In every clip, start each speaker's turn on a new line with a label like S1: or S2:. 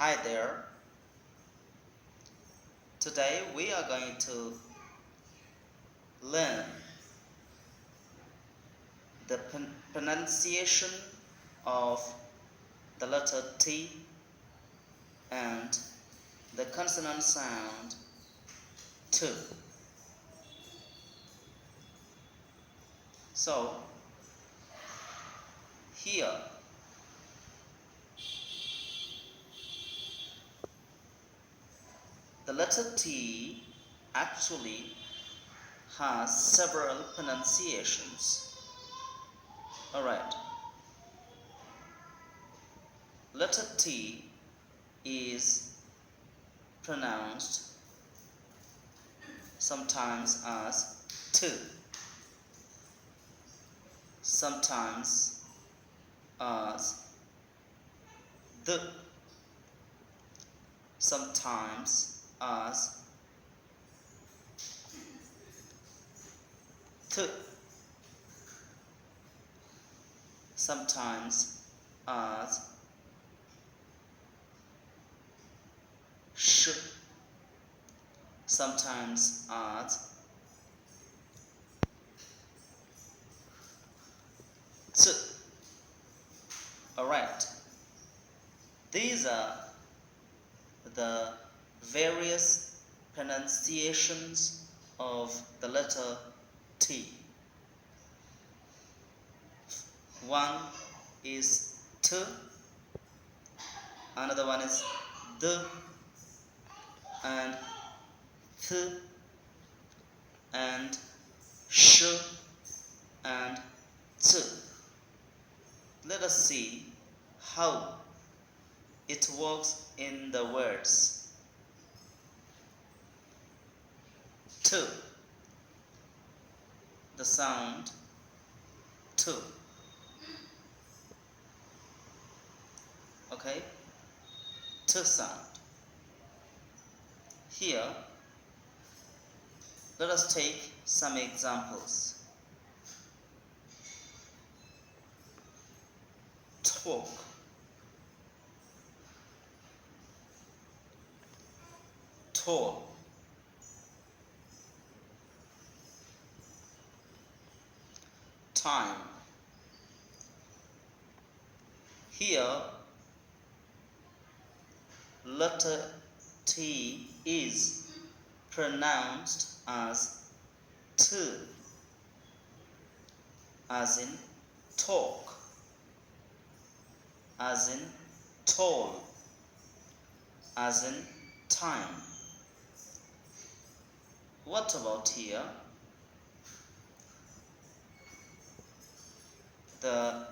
S1: Hi there. Today we are going to learn the pronunciation of the letter T and the consonant sound T. So here the letter T actually has several pronunciations. Alright, letter T is pronounced sometimes as T, sometimes as the, sometimes as T, sometimes as sh, sometimes as t. Alright, these are the various pronunciations of the letter T. One is T, another one is the, and th, and sh, and t. Let us see how it works in the words. T, the sound T. Okay, T sound. Here, let us take some examples. Talk, tall, time. Here, letter T is pronounced as T, as in talk, as in tall, as in time. What about here? The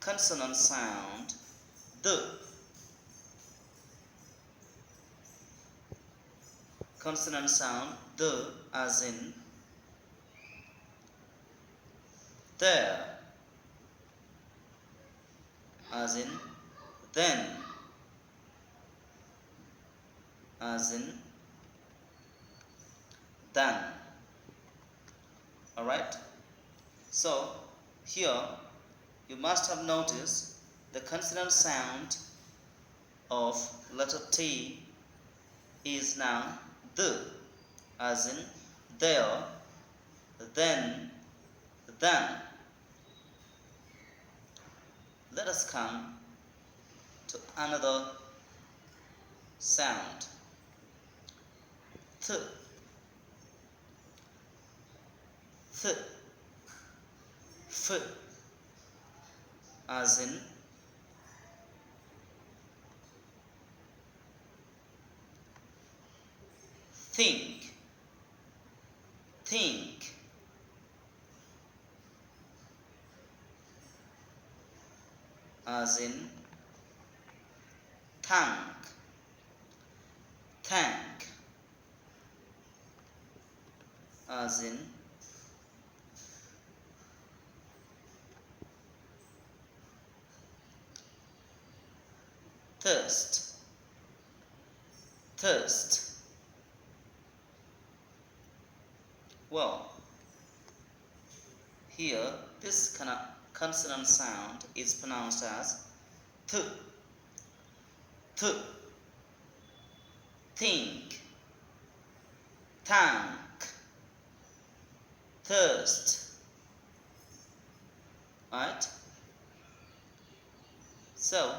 S1: consonant sound the, consonant sound the, as in there, as in then, as in than. Alright, so here you must have noticed the consonant sound of letter T is now the, as in there, then, than. Let us come to another sound. Th, th, f, as in think, think, as in thank, thank, as in thirst, thirst. Well, here this consonant sound is pronounced as th, th. think, thank, thirst. Right? So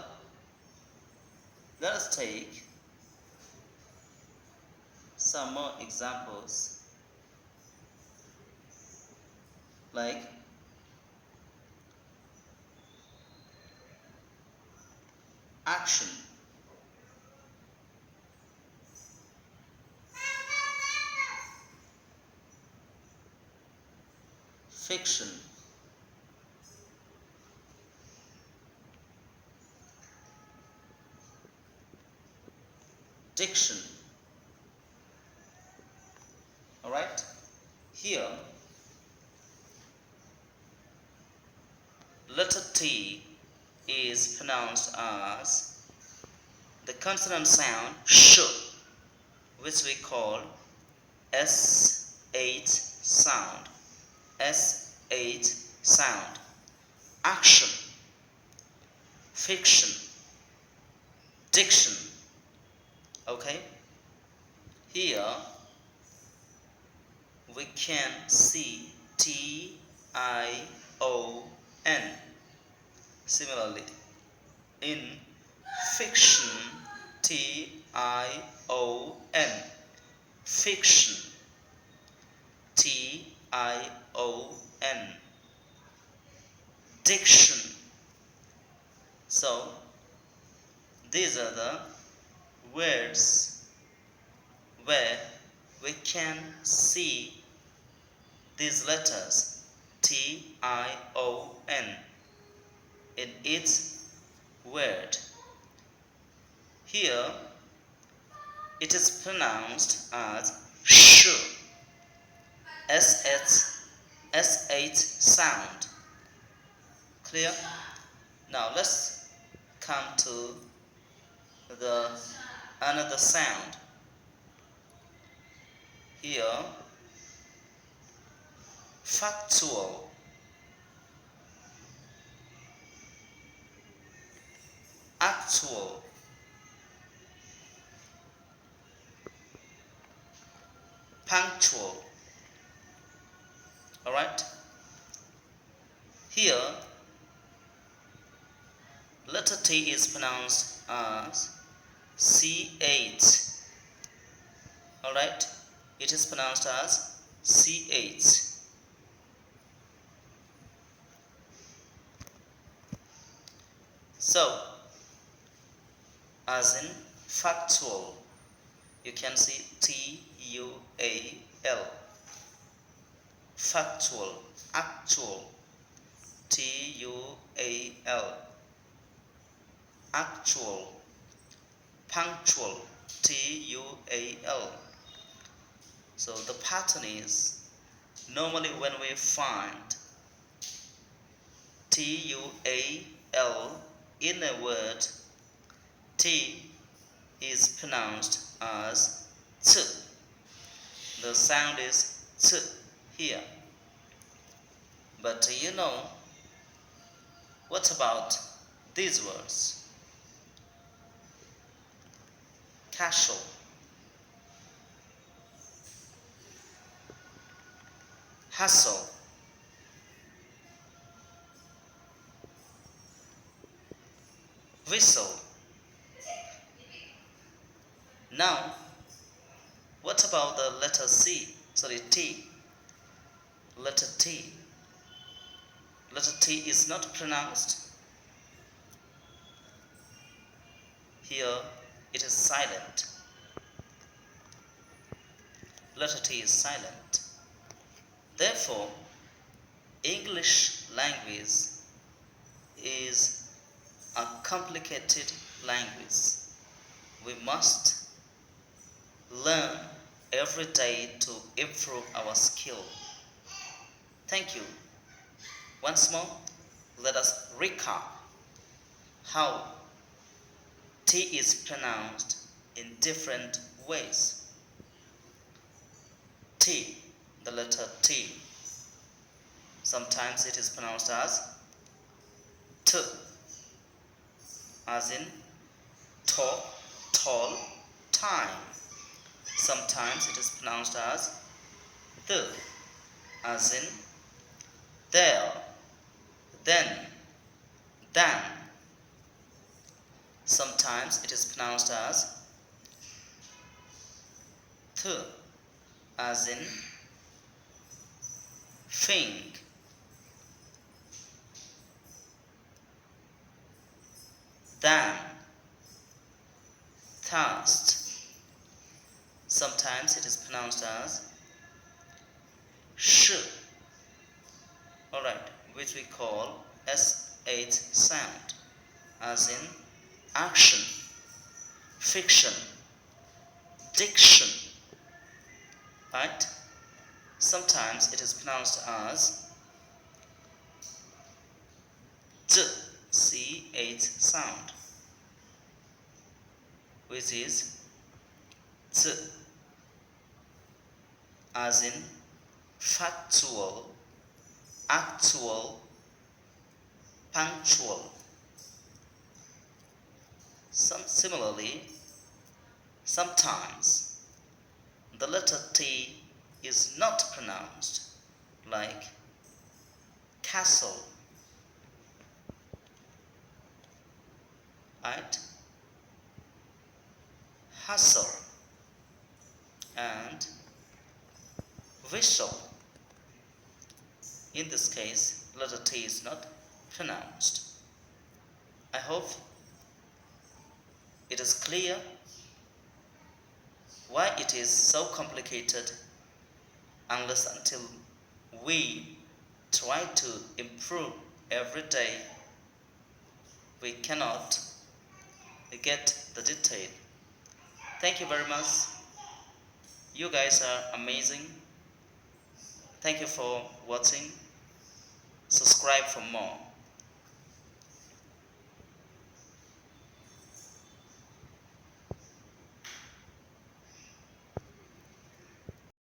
S1: let us take some more examples, like action, fiction, diction. Alright? Here, letter T is pronounced as the consonant sound sh, which we call S8 sound. S8 sound. Action, fiction, diction. Okay? Here we can see T-I-O-N. Similarly, in fiction, T-I-O-N. Fiction, T-I-O-N. Diction. So, these are the words where we can see these letters T-I-O-N in its word. Here it is pronounced as sh, S8 sound. Clear? Now let's come to the another sound. Here, factual, actual, punctual. Alright? Here, letter T is pronounced as C8. Alright? It is pronounced as C8. So, as in factual, you can see T-U-A-L. Factual, actual, T-U-A-L. Actual, punctual, T-U-A-L. So the pattern is, normally when we find T-U-A-L in a word, T is pronounced as T. The sound is T here. But you know, what about these words? Casual, hustle, whistle. Now, what about the letter T? Letter T. Letter T is not pronounced. Here it is silent. Letter T is silent. Therefore, English language is a complicated language. We must learn every day to improve our skill. Thank you. Once more, let us recap how T is pronounced in different ways. T, the letter T. Sometimes it is pronounced as T, as in talk, tall, time. Sometimes it is pronounced as the, as in there, then, than. Sometimes it is pronounced as th, as in think, than, thirst. Sometimes it is pronounced as sh, alright, which we call sh sound, as in action, fiction, diction, right? Sometimes it is pronounced as d, ch sound, which is t, as in factual, actual, punctual. Similarly, sometimes the letter T is not pronounced, like castle, right? Hustle and whistle. In this case, letter T is not pronounced. I hope it is clear why it is so complicated unless until we try to improve every day. We cannot get the detail. Thank you very much. You guys are amazing. Thank you for watching. Subscribe for more.